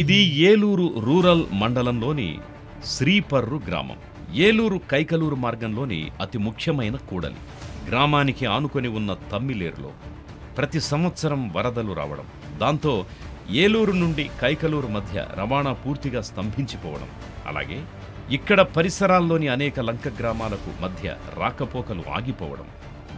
ఇది ఏలూరు రూరల్ మండలంలోని శ్రీపర్రు గ్రామం. ఏలూరు కైకలూరు మార్గంలోని అతి ముఖ్యమైన కూడలి. గ్రామానికి ఆనుకొని ఉన్న తమ్మిలేరులో ప్రతి సంవత్సరం వరదలు రావడం, దాంతో ఏలూరు నుండి కైకలూరు మధ్య రవాణా పూర్తిగా స్తంభించిపోవడం, అలాగే ఇక్కడ పరిసరాల్లోని అనేక లంక గ్రామాలకు మధ్య రాకపోకలు ఆగిపోవడం,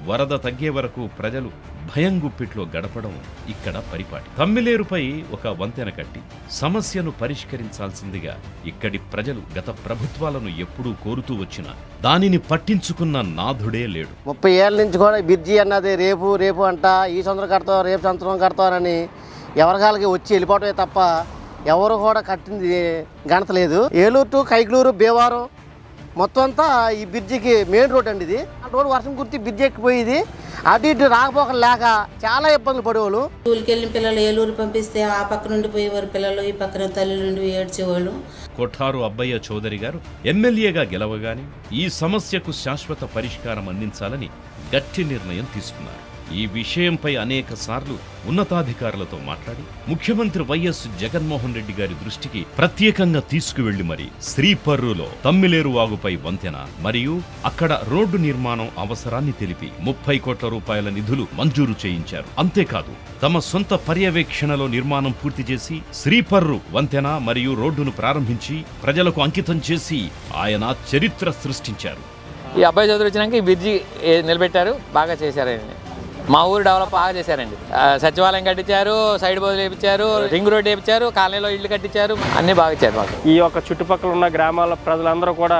వరద తగ్గే వరకు ప్రజలు భయం గుప్పిట్లో గడపడం ఇక్కడ పరిపాటి. తమ్మిలేరుపై ఒక వంతెన కట్టి సమస్యను పరిష్కరించాల్సిందిగా ఇక్కడి ప్రజలు గత ప్రభుత్వాలను ఎప్పుడూ కోరుతూ వచ్చినా దానిని పట్టించుకున్న నాథుడే లేడు. 30 ఏళ్ళ నుంచి కూడా బ్రిడ్జి అన్నది రేపు అంట, ఈ సంవత్సరం కడతాం, రేపు సంవత్సరం కడతారని ఎవరికాలకి వచ్చి వెళ్ళిపోవటమే తప్ప ఎవరు కూడా కట్టింది గణతలేదు. ఏలూరు టు కైకలూరు భీమవరం మొత్తం అంతా ఈ బ్రిడ్జికి మెయిన్ రోడ్ అండి. ఇది రోడ్ వర్షం కుర్తి బ్రిడ్జి ఎక్కిపోయేది, అటు ఇటు రాకపోకలు లేక చాలా ఇబ్బందులు పడేవాళ్ళు. స్కూల్కి వెళ్ళిన పిల్లలు ఏలూరు పంపిస్తే ఆ పక్క నుండి పోయేవారు పిల్లలు, ఈ పక్కన తల్లి నుండి ఏడ్చేవాళ్ళు. కొఠారు అబ్బయ్య చౌదరి గారు ఎమ్మెల్యేగా గెలవగానే ఈ సమస్యకు శాశ్వత పరిష్కారం అందించాలని గట్టి నిర్ణయం తీసుకున్నారు. ఈ విషయంపై అనేక సార్లు ఉన్నతాధికారులతో మాట్లాడి ముఖ్యమంత్రి వైఎస్ జగన్మోహన్ రెడ్డి గారి దృష్టికి ప్రత్యేకంగా తీసుకువెళ్లి మరి శ్రీపర్రులో తమ్మిలేరు వాగుపై వంతెన మరియు అక్కడ రోడ్డు నిర్మాణం అవసరాన్ని తెలిపి 30 కోట్ల రూపాయల నిధులు మంజూరు చేయించారు. అంతేకాదు తమ సొంత పర్యవేక్షణలో నిర్మాణం పూర్తి చేసి శ్రీపర్రు వంతెన మరియు రోడ్డును ప్రారంభించి ప్రజలకు అంకితం చేసి ఆయన చరిత్ర సృష్టించారు. ఈ అబ్బాయి చౌదరి వచ్చినాక ఈ బ్రిడ్జి నిలబెట్టారు, బాగా చేశారండి. మా ఊరు డెవలప్ బాగా చేశారండి. సచివాలయం కట్టించారు, సైడ్ బోర్డులు వేయించారు, రింగ్ రోడ్ వేయించారు, కాలనీలో ఇళ్ళు కట్టించారు, అన్నీ బాగా ఇచ్చారు మాకు. ఈ యొక్క చుట్టుపక్కల ఉన్న గ్రామాల ప్రజలందరూ కూడా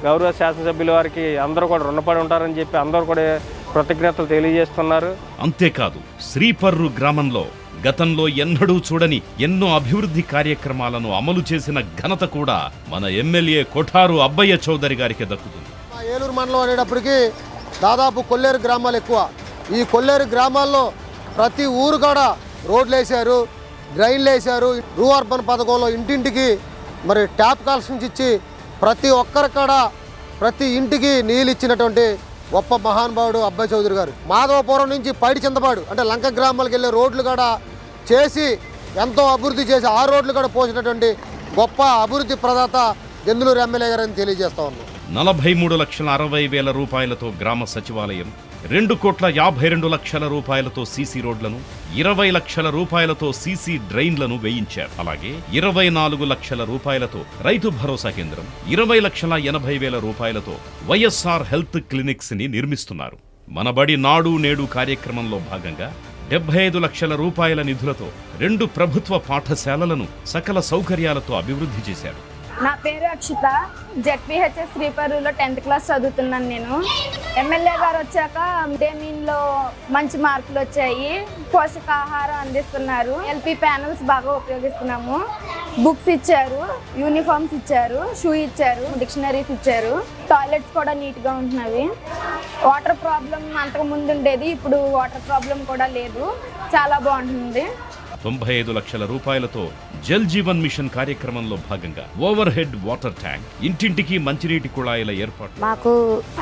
గౌరవ శాసనసభ్యుల వారికి అందరూ కూడా రుణపడి ఉంటారని చెప్పి అందరూ కూడా కృతజ్ఞతలు తెలియజేస్తున్నారు. అంతేకాదు శ్రీపర్రు గ్రామంలో గతంలో ఎన్నడూ చూడని ఎన్నో అభివృద్ధి కార్యక్రమాలను అమలు చేసిన ఘనత కూడా మన ఎమ్మెల్యే కొఠారు అబ్బయ్య చౌదరి గారికి దక్కుతుంది. ఏలూరు మండలం అనేటప్పటికీ దాదాపు కొల్లేరు గ్రామాలు ఎక్కువ. ఈ కొల్లేరు గ్రామాల్లో ప్రతి ఊరు కూడా రోడ్లు వేశారు, డ్రైన్లు వేశారు. రూ అర్బన్ పథకంలో ఇంటింటికి మరి ట్యాప్ కనెక్షన్స్ ఇచ్చి ప్రతి ఒక్కరి కూడా ప్రతి ఇంటికి నీళ్ళు ఇచ్చినటువంటి గొప్ప మహానుభావుడు అబ్బాయి చౌదరి గారు. మాధవపురం నుంచి పైడి చింతపాడు అంటే లంక గ్రామాలకు వెళ్ళే రోడ్లు కూడా చేసి ఎంతో అభివృద్ధి చేసి ఆ రోడ్లు కూడా పోసినటువంటి గొప్ప అభివృద్ధి ప్రదాత దెందులూరు ఎమ్మెల్యే గారు అని తెలియజేస్తా ఉన్నాం. 43,60,000 రూపాయలతో గ్రామ సచివాలయం, 2,52,00,000 రూపాయలతో సీసీ రోడ్లను, 20 లక్షల రూపాయలతో సీసీ డ్రైన్లను వేయించారు. అలాగే 24 లక్షల రూపాయలతో రైతు భరోసా కేంద్రం, 20,80,000 రూపాయలతో వైఎస్ఆర్ హెల్త్ క్లినిక్స్ ని నిర్మిస్తున్నారు. మనబడి నాడు నేడు కార్యక్రమంలో భాగంగా 75 లక్షల రూపాయల నిధులతో 2 ప్రభుత్వ పాఠశాలలను సకల సౌకర్యాలతో అభివృద్ధి చేశారు. నా పేరు అక్షిత, జెడ్పీహెచ్ఎస్ శ్రీపర్రులో 10th క్లాస్ చదువుతున్నాను నేను. ఎమ్మెల్యే గారు వచ్చాక మిడ్ డే మీల్లో మంచి మార్కులు వచ్చాయి, పోషకాహారం అందిస్తున్నారు, ఎల్పీ ప్యానల్స్ బాగా ఉపయోగిస్తున్నాము, బుక్స్ ఇచ్చారు, యూనిఫామ్స్ ఇచ్చారు, షూ ఇచ్చారు, డిక్షనరీస్ ఇచ్చారు, టాయిలెట్స్ కూడా నీట్గా ఉంటున్నవి. వాటర్ ప్రాబ్లం అంతకు ముందు ఉండేది, ఇప్పుడు వాటర్ ప్రాబ్లం కూడా లేదు, చాలా బాగుంటుంది. 95 లక్షల రూపాయలతో జల్ జీవన్ మిషన్ కార్యక్రమంలో భాగంగా ఓవర్ హెడ్ వాటర్ ట్యాంక్, ఇంటింటికి మంచినీటి కుళాయిల ఏర్పాటు. మాకు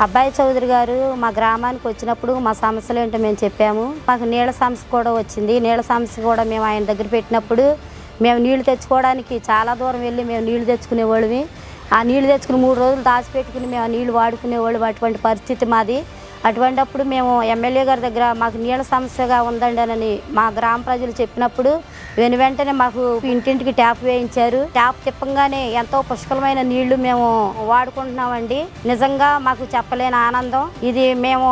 అబ్బాయి చౌదరి గారు మా గ్రామానికి వచ్చినప్పుడు మా సమస్యలు ఏంటో మేము చెప్పాము. మాకు నీళ్ళ సమస్య కూడా వచ్చింది. నీళ్ళ సమస్య కూడా మేము ఆయన దగ్గర పెట్టినప్పుడు మేము నీళ్లు తెచ్చుకోవడానికి చాలా దూరం వెళ్ళి మేము నీళ్లు తెచ్చుకునేవాళ్ళమి. ఆ నీళ్లు తెచ్చుకుని 3 రోజులు దాచిపెట్టుకుని మేము ఆ నీళ్లు వాడుకునేవాళ్ళు. అటువంటి పరిస్థితి మాది. అటువంటిప్పుడు మేము ఎమ్మెల్యే గారి దగ్గర మాకు నీళ్ళ సమస్యగా ఉందండి అని మా గ్రామ ప్రజలు చెప్పినప్పుడు వెంటనే మాకు ఇంటింటికి ట్యాప్ వేయించారు. ట్యాప్ తిప్పంగానే ఎంతో పుష్కలమైన నీళ్లు మేము వాడుకుంటున్నామండి. నిజంగా మాకు చెప్పలేని ఆనందం ఇది. మేము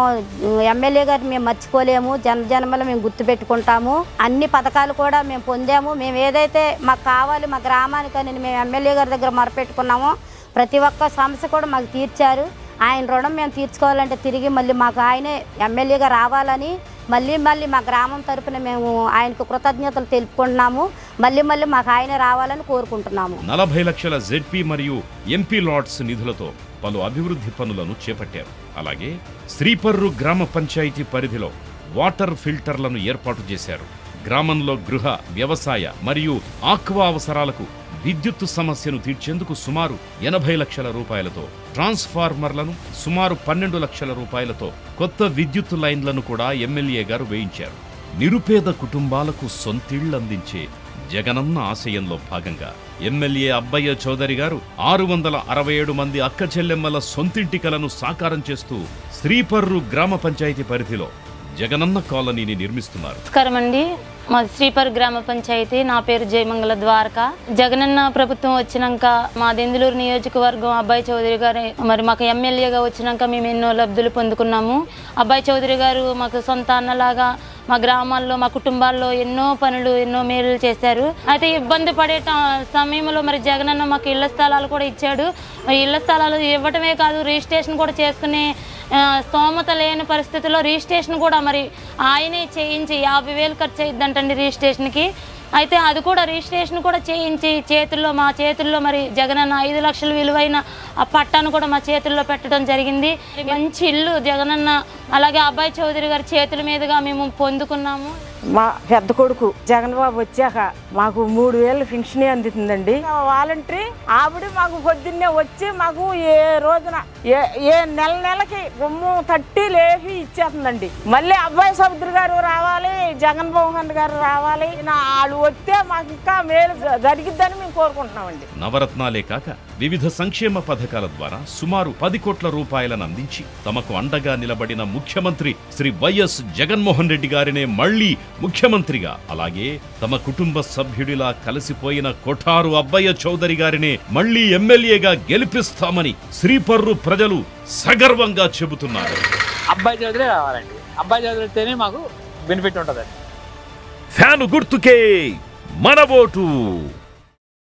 ఎమ్మెల్యే గారిని మేము మర్చిపోలేము, జన్మజన్మలు మేము గుర్తుపెట్టుకుంటాము. అన్ని పథకాలు కూడా మేము పొందాము. మేము ఏదైతే మాకు కావాలి మా గ్రామానికని మేము ఎమ్మెల్యే గారి దగ్గర మొరపెట్టుకున్నామో ప్రతి ఒక్క సమస్య కూడా మాకు తీర్చారు. ఆయన రుణం మేము తీర్చుకోవాలంటే తిరిగి మళ్ళీ మాకు ఆయనే ఎమ్మెల్యేగా రావాలని మళ్ళీ మా గ్రామం తరపున మేము ఆయనకు కృతజ్ఞతలు తెలుపుకుంటున్నాము. మళ్ళీ మాకు ఆయనే రావాలని కోరుకుంటున్నాము. 40 లక్షల జెడ్పీ మరియు ఎంపీ లాట్స్ నిధులతో పలు అభివృద్ధి పనులను చేపట్టారు. అలాగే శ్రీపర్రు గ్రామ పంచాయతీ పరిధిలో వాటర్ ఫిల్టర్లను ఏర్పాటు చేశారు. గ్రామంలో గృహ, వ్యవసాయ మరియు ఆక్వా అవసరాలకు విద్యుత్తు సమస్యను తీర్చేందుకు సుమారు 80 లక్షల రూపాయలతో ట్రాన్స్ఫార్మర్లను, సుమారు 12 లక్షల రూపాయలతో కొత్త విద్యుత్తు లైన్లను కూడా ఎమ్మెల్యే గారు వేయించారు. నిరుపేద కుటుంబాలకు సొంతిళ్లందించే జగనన్న ఆశయంలో భాగంగా ఎమ్మెల్యే అబ్బయ్య చౌదరి గారు 667 మంది అక్క చెల్లెమ్మల సొంతింటి కలను సాకారం చేస్తూ శ్రీపర్రు గ్రామ పంచాయతీ పరిధిలో జగనన్న కాలనీని నిర్మిస్తున్నారు. నమస్కారం అండి, మా శ్రీపర్రు గ్రామ పంచాయతీ. నా పేరు జయమంగళ ద్వారక. జగనన్న ప్రభుత్వం వచ్చినాక మా దెందులూరు నియోజకవర్గం అబ్బాయి చౌదరి గారు మరి మాకు ఎమ్మెల్యేగా వచ్చినాక మేము ఎన్నో లబ్ధులు పొందుకున్నాము. అబ్బాయి చౌదరి గారు మాకు సొంత అన్నలాగా మా గ్రామాల్లో మా కుటుంబాల్లో ఎన్నో పనులు ఎన్నో మేలు చేశారు. అయితే ఇబ్బంది పడే సమయంలో మరి జగనన్న మాకు ఇళ్ల స్థలాలు కూడా ఇచ్చాడు. ఇళ్ల స్థలాలు ఇవ్వటమే కాదు, రిజిస్ట్రేషన్ కూడా చేసుకునే స్తోమత లేని పరిస్థితుల్లో రిజిస్ట్రేషన్ కూడా మరి ఆయనే చేయించి 50,000 ఖర్చు అయిద్దంటండి రిజిస్ట్రేషన్కి. అయితే అది కూడా రిజిస్ట్రేషన్ కూడా చేయించి మా చేతుల్లో మరి జగనన్న 5 లక్షల విలువైన ఆ పట్టాను కూడా మా చేతుల్లో పెట్టడం జరిగింది. మంచి ఇల్లు జగనన్న అలాగే అబ్బాయి చౌదరి గారి చేతుల మీదుగా మేము పొందుకున్నాము. మా పెద్ద కొడుకు జగన్ బాబు వచ్చాక మాకు 3,000 పెన్షన్ అందుతుందండి. వాలంటరీ ఆవిడ మాకు పొద్దున్నే వచ్చి మాకు ఏ రోజున ఏ నెలకి గుమ్ము తట్టి లేపి ఇచ్చేస్తుందండి. మళ్ళీ అబ్బాయి చౌదరి గారు రావాలి, జగన్ మోహన్ గారు రావాలి, వాళ్ళు వస్తే మాకు ఇంకా మేలు జరిగిద్దని మేము కోరుకుంటున్నామండి. నవరత్నాలే కాక వివిధ సంక్షేమ పథకాల ద్వారా సుమారు 10 కోట్ల రూపాయలను అందించి తమకు అండగా నిలబడిన ముఖ్యమంత్రి శ్రీ వైఎస్ జగన్మోహన్ రెడ్డి గారినే మళ్లీ ముఖ్యమంత్రిగా, అలాగే తమ కుటుంబ సభ్యుడిలా కలిసిపోయిన కొఠారు అబ్బయ్య చౌదరి గారినే మళ్లీ ఎమ్మెల్యేగా గెలిపిస్తామని శ్రీపర్రు ప్రజలు సగర్వంగా చెబుతున్నారు. అబ్బాయి చౌదరి రావాలండి. అబ్బాయి చౌదరి వస్తేనే మాకు బెనిఫిట్ ఉంటుందండి. ఫ్యాను గుర్తుకే మన ఓటు.